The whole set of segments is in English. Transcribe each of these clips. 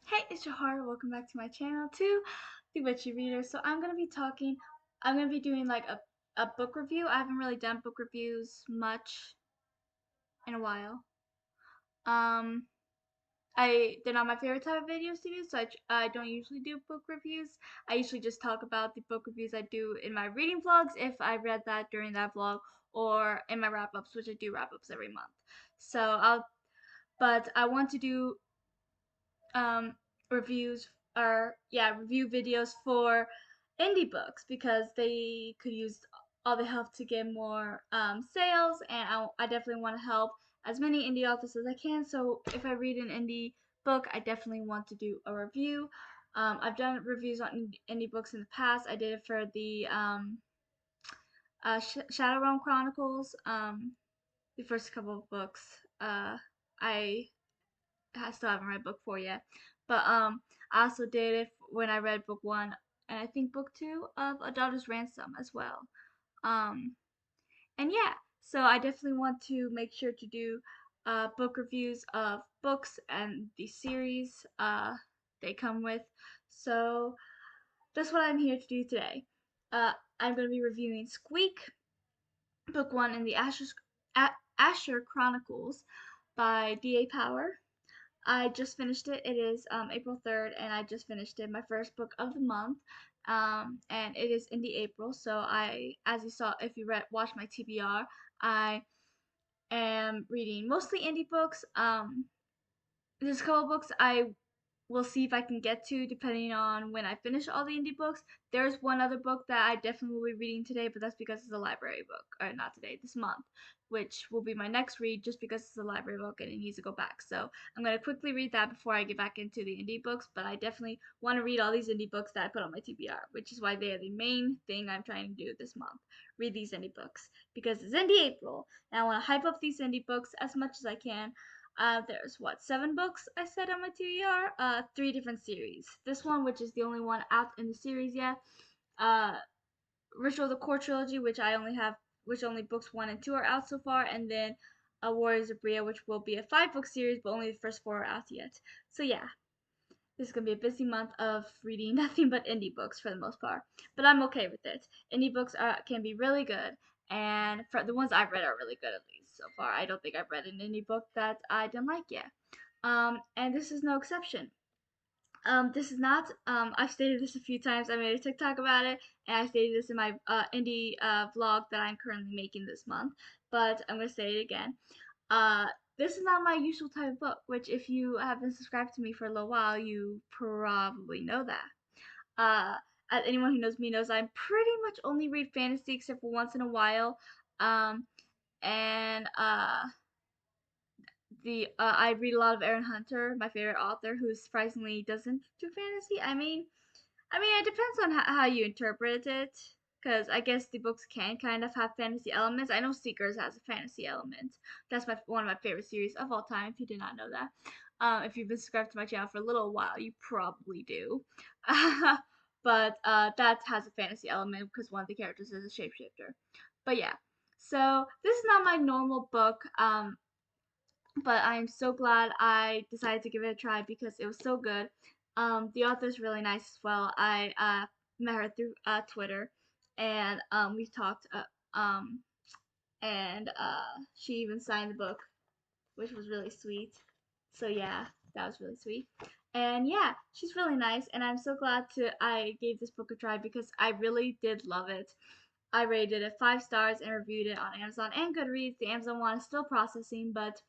Hey, it's Jahara. Welcome back to my channel too, The Witchy Reader. So I'm gonna be doing like a book review. I haven't really done book reviews much in a while. Um, they're not my favorite type of videos to do, so I don't usually do book reviews. I usually just talk about the book reviews I do in my reading vlogs if I read that during that vlog, or in my wrap-ups, which I do wrap-ups every month. But I want to do um, reviews review videos for indie books because they could use all the help to get more sales, and I definitely want to help as many indie authors as I can. So if I read an indie book, I definitely want to do a review. I've done reviews on indie books in the past. I did it for the Shadow Realm Chronicles, the first couple of books. I still haven't read book 4 yet. But I also did it when I read book 1 and I think book 2 of A Daughter's Ransom as well. Um and yeah, so I definitely want to make sure to do book reviews of books and the series they come with. So that's what I'm here to do today. I'm going to be reviewing Squeak, book 1 in the Asher Chronicles by D.A. Power. I just finished it. It is April 3rd, and I just finished it, my first book of the month. And it is indie April, so as you saw, if you watched my TBR, I am reading mostly indie books. There's a couple books I will see if I can get to depending on when I finish all the indie books. There's one other book that I definitely will be reading today, but that's because it's a library book, or not today, this month, which will be my next read just because it's a library book and it needs to go back. So I'm going to quickly read that before I get back into the indie books, but I definitely want to read all these indie books that I put on my TBR, which is why they are the main thing I'm trying to do this month. Read these indie books because it's indie April and I want to hype up these indie books as much as I can. There's what, 7 books I said on my TBR? 3 different series. This one, which is the only one out in the series yet. Uh, Ritual of the Core trilogy, which only books 1 and 2 are out so far, and then Warriors of Bria, which will be a 5 book series, but only the first 4 are out yet. So yeah, this is gonna be a busy month of reading nothing but indie books for the most part, but I'm okay with it. Indie books can be really good, and for the ones I've read are really good at least so far. I don't think I've read an indie book that I didn't like yet. And this is no exception. This is not. I've stated this a few times. I made a TikTok about it, and I stated this in my indie vlog that I'm currently making this month. But I'm gonna say it again. Uh, this is not my usual type of book, which if you have been subscribed to me for a little while, you probably know that. Uh, as anyone who knows me knows, I pretty much only read fantasy except for once in a while. Um, and I read a lot of Aaron Hunter, my favorite author, who surprisingly doesn't do fantasy. I mean, it depends on how you interpret it, because I guess the books can kind of have fantasy elements. I know Seekers has a fantasy element. That's one of my favorite series of all time. If you did not know that, if you've been subscribed to my channel for a little while, you probably do. But that has a fantasy element because one of the characters is a shapeshifter. But yeah, so this is not my normal book. But I'm so glad I decided to give it a try because it was so good. The author's really nice as well. I met her through Twitter, and we talked. And she even signed the book, which was really sweet. So yeah, that was really sweet. And yeah, she's really nice, and I'm so glad I gave this book a try because I really did love it. I rated it 5 stars and reviewed it on Amazon and Goodreads. The Amazon one is still processing, but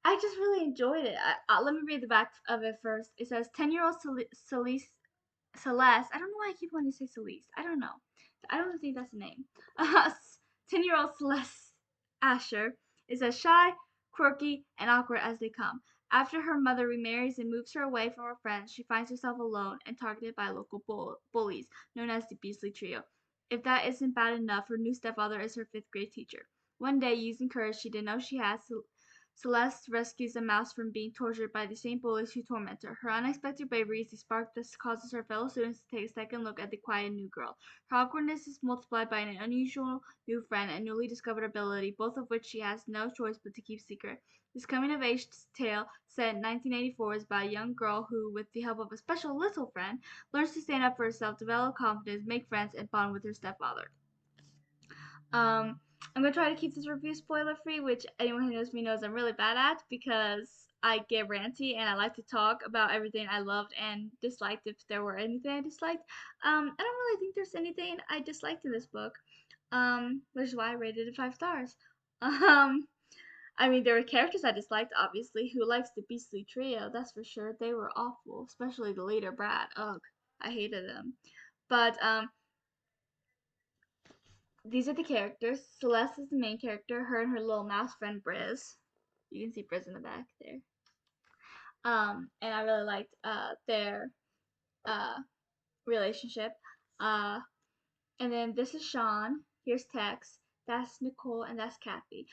I just really enjoyed it. Let me read the back of it first. It says 10-year-old Celeste. I don't know why I keep wanting to say Celeste. I don't know. I don't think that's a name. 10-year-old Celeste Asher is as shy, quirky, and awkward as they come. After her mother remarries and moves her away from her friends, she finds herself alone and targeted by local bullies known as the Beasley Trio. If that isn't bad enough, her new stepfather is her 5th grade teacher. One day, using courage she didn't know she had, Celeste rescues a mouse from being tortured by the same bullies who torment her. Her unexpected bravery is the spark that causes her fellow students to take a second look at the quiet new girl. Her awkwardness is multiplied by an unusual new friend and newly discovered ability, both of which she has no choice but to keep secret. This coming-of-age tale, set in 1984, is about a young girl who, with the help of a special little friend, learns to stand up for herself, develop confidence, make friends, and bond with her stepfather. Um, I'm gonna try to keep this review spoiler free, which anyone who knows me knows I'm really bad at because I get ranty and I like to talk about everything I loved and disliked if there were anything I disliked. I don't really think there's anything I disliked in this book, which is why I rated it 5 stars. Um, I mean, there were characters I disliked, obviously. Who likes the Beastly Trio? That's for sure. They were awful, especially the leader, Brad. Ugh, I hated him. But these are the characters. Celeste is the main character. Her and her little mouse friend Briz. You can see Briz in the back there. And I really liked their uh relationship. Uh, and then this is Sean. Here's Tex. That's Nicole, and that's Kathy.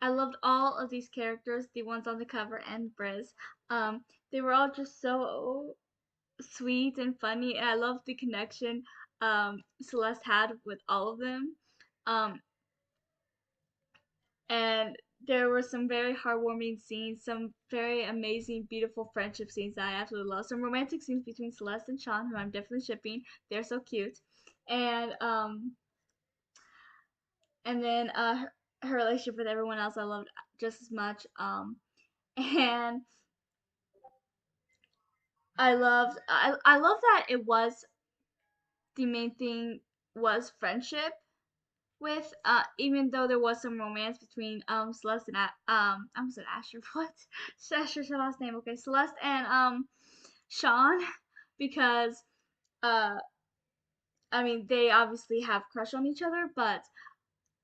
I loved all of these characters, the ones on the cover and Briz. They were all just so sweet and funny, and I loved the connection Celeste had with all of them. Um, and there were some very heartwarming scenes, some very amazing, beautiful friendship scenes that I absolutely love. Some romantic scenes between Celeste and Sean, who I'm definitely shipping. They're so cute, and then her relationship with everyone else I loved just as much. And I love that it was the main thing was friendship with even though there was some romance between Celeste and I almost said Asher. What? Asher's her last name. Okay, Celeste and Sean, because uh I mean they obviously have crush on each other, but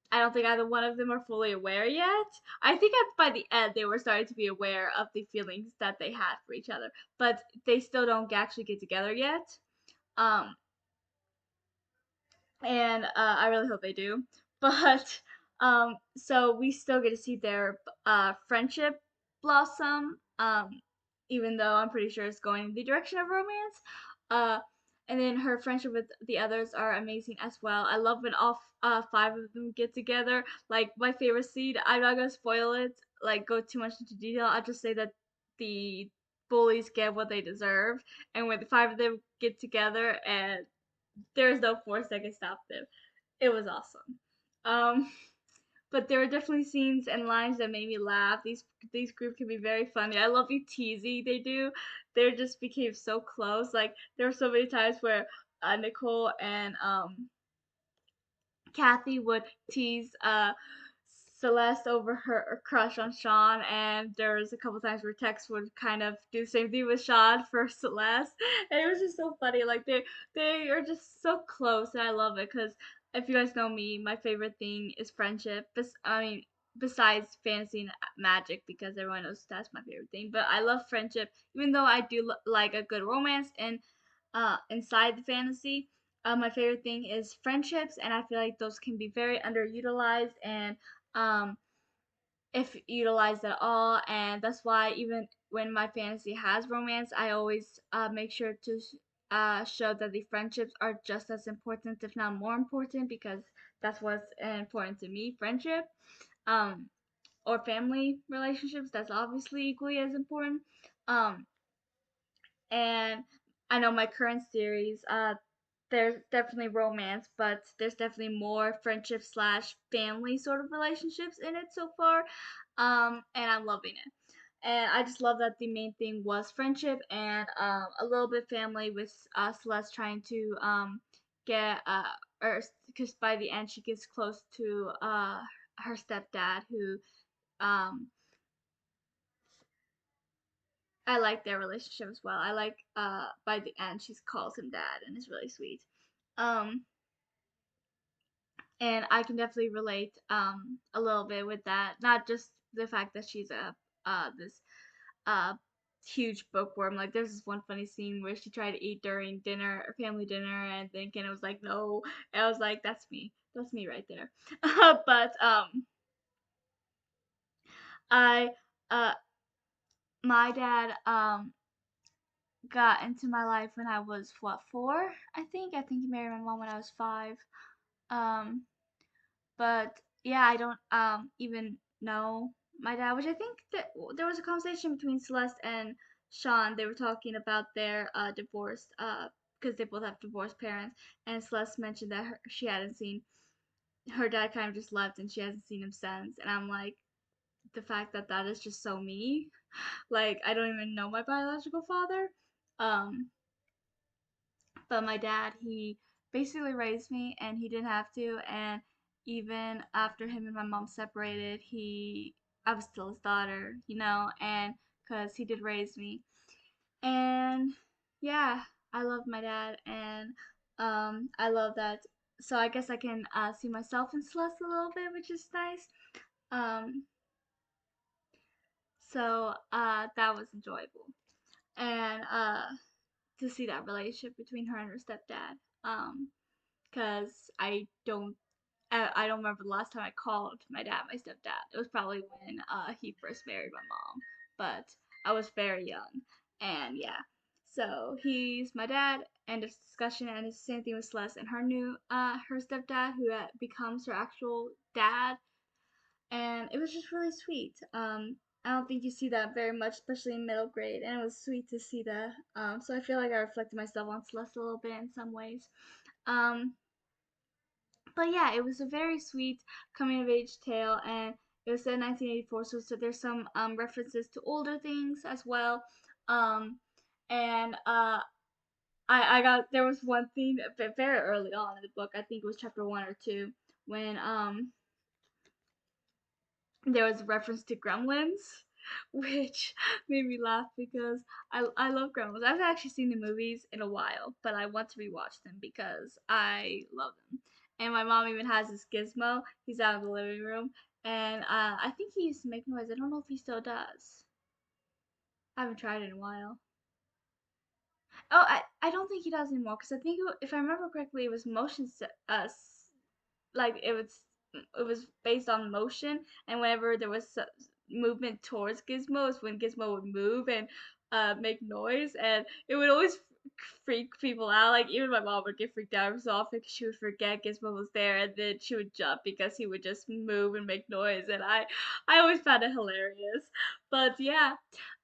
I don't think either one of them are fully aware yet. I think by the end they were starting to be aware of the feelings that they had for each other, but they still don't actually get together yet. Um, and I really hope they do. But so we still get to see their friendship blossom, even though I'm pretty sure it's going in the direction of romance. Uh, and then her friendship with the others are amazing as well. I love when all 5 of them get together. Like my favorite scene, I'm not gonna spoil it, like go too much into detail. I'll just say that the bullies get what they deserve, and when the 5 of them get together and there's no force that can stop them. It was awesome. Um, but there were definitely scenes and lines that made me laugh. These groups can be very funny. I love the teasing they do. They just became so close. Like there were so many times where Nicole and Kathy would tease Celeste over her crush on Sean, and there was a couple times where Tex would kind of do the same thing with Sean for Celeste, and it was just so funny. Like they are just so close, and I love it because if you guys know me, my favorite thing is friendship. I mean, besides fantasy and magic, because everyone knows that's my favorite thing. But I love friendship, even though I do like a good romance and inside the fantasy. My favorite thing is friendships, and I feel like those can be very underutilized and um, if utilized at all. And that's why even when my fantasy has romance, I always make sure to show that the friendships are just as important, if not more important, because that's what's important to me. Friendship, um, or family relationships. That's obviously equally as important. Um, and I know my current series, there's definitely romance, but there's definitely more friendship slash family sort of relationships in it so far. And I'm loving it. And I just love that the main thing was friendship and a little bit family with Celeste trying to get or because by the end she gets close to her stepdad who um I like their relationship as well. I like by the end she calls him dad and it's really sweet. Um and I can definitely relate a little bit with that. Not just the fact that she's a this uh huge bookworm. Like there's this one funny scene where she tried to eat during dinner or family dinner and then Ken was like no. And I was like that's me. That's me right there. But I uh my dad got into my life when I was what, 4, I think. I think he married my mom when I was 5. Um but yeah, I don't even know my dad, which I think that there was a conversation between Celeste and Sean. They were talking about their divorce because they both have divorced parents, and Celeste mentioned that she hadn't seen her dad, kind of just left and she hasn't seen him since. And I'm like, the fact that that is just so me. Like, I don't even know my biological father. Um, but my dad, he basically raised me and he didn't have to. And even after him and my mom separated, I was still his daughter, and because he did raise me. And yeah, I love my dad, and I love that. So I guess I can see myself in Celeste a little bit, which is nice. Um, so that was enjoyable, and to see that relationship between her and her stepdad. Because I don't remember the last time I called my dad my stepdad. It was probably when he first married my mom, but I was very young, and yeah. So he's my dad. End of discussion. And it's the same thing with Celeste and her stepdad, who becomes her actual dad, and it was just really sweet. I don't think you see that very much, especially in middle grade, and it was sweet to see that. So I feel like I reflected myself on Celeste a little bit in some ways. Um, but yeah, it was a very sweet coming of age tale, and it was set in 1984, so there's some references to older things as well. Um, and I got there was one thing very early on in the book. I think it was chapter 1 or 2 when there was a reference to Gremlins, which made me laugh because I love Gremlins. I haven't actually seen the movies in a while, but I want to rewatch them because I love them. And my mom even has this gizmo. He's out in the living room, and I think he used to make noise. I don't know if he still does. I haven't tried it in a while. Oh, I don't think he does anymore because I think if I remember correctly, it was like it was based on motion, and whenever there was movement towards Gizmo is when Gizmo would move and make noise, and it would always freak people out. Like even my mom would get freaked out every so often because she would forget Gizmo was there, and then she would jump because he would just move and make noise, and I always found it hilarious. But yeah,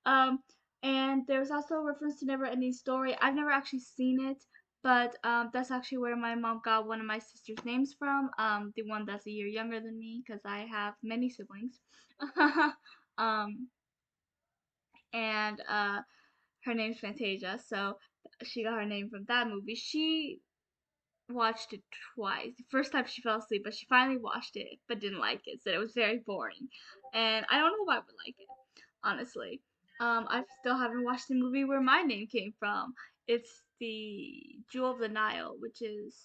um, and there's also a reference to Never Ending Story. I've never actually seen it, but that's actually where my mom got one of my sister's names from. The one that's a year younger than me, because I have many siblings. um, and her name's Fantasia, so she got her name from that movie. She watched it twice. The first time she fell asleep, but she finally watched it, but didn't like it. Said it was very boring, and I don't know why I would like it, honestly. I still haven't watched the movie where my name came from. It's the Jewel of the Nile, which is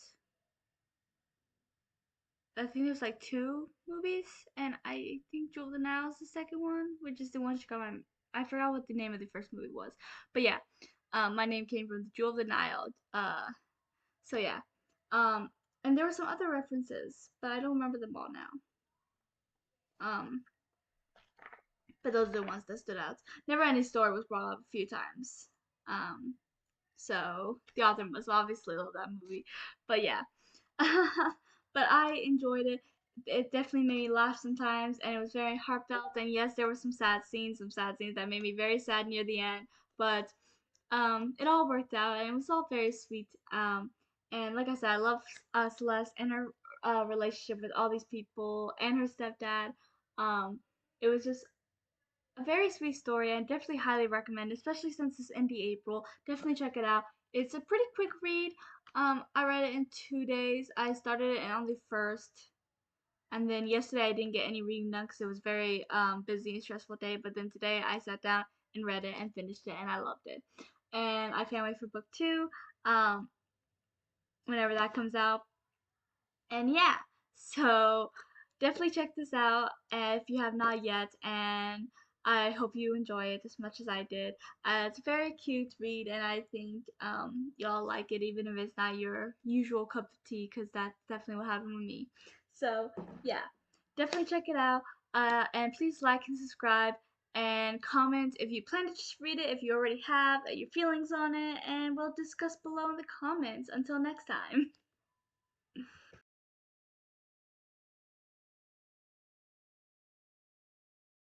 I think there's like 2 movies, and I think Jewel of the Nile is the second one, which is the one she got my. I forgot what the name of the first movie was, but yeah, my name came from the Jewel of the Nile. So yeah, um, and there were some other references, but I don't remember them all now. Um, but those are the ones that stood out. Never Ending Story was brought up a few times. Um, so the author must obviously love that movie, but yeah. But I enjoyed it. It definitely made me laugh sometimes, and it was very heartfelt. And yes, there were some sad scenes that made me very sad near the end. But it all worked out, and it was all very sweet. And like I said, I love Celeste and her relationship with all these people and her stepdad. Um, it was just a very sweet story, and definitely highly recommend, especially since it's indie April. Definitely check it out. It's a pretty quick read. I read it in 2 days. I started it on the first, and then yesterday I didn't get any reading done because it was very busy and stressful day. But then today I sat down and read it and finished it, and I loved it. And I can't wait for book 2. Um, whenever that comes out. And yeah, so definitely check this out if you have not yet, and I hope you enjoy it as much as I did. It's a very cute read, and I think y'all like it, even if it's not your usual cup of tea, because that's definitely what happened with me. So yeah, definitely check it out, and please like and subscribe, and comment if you plan to just read it, if you already have, your feelings on it, and we'll discuss below in the comments. Until next time.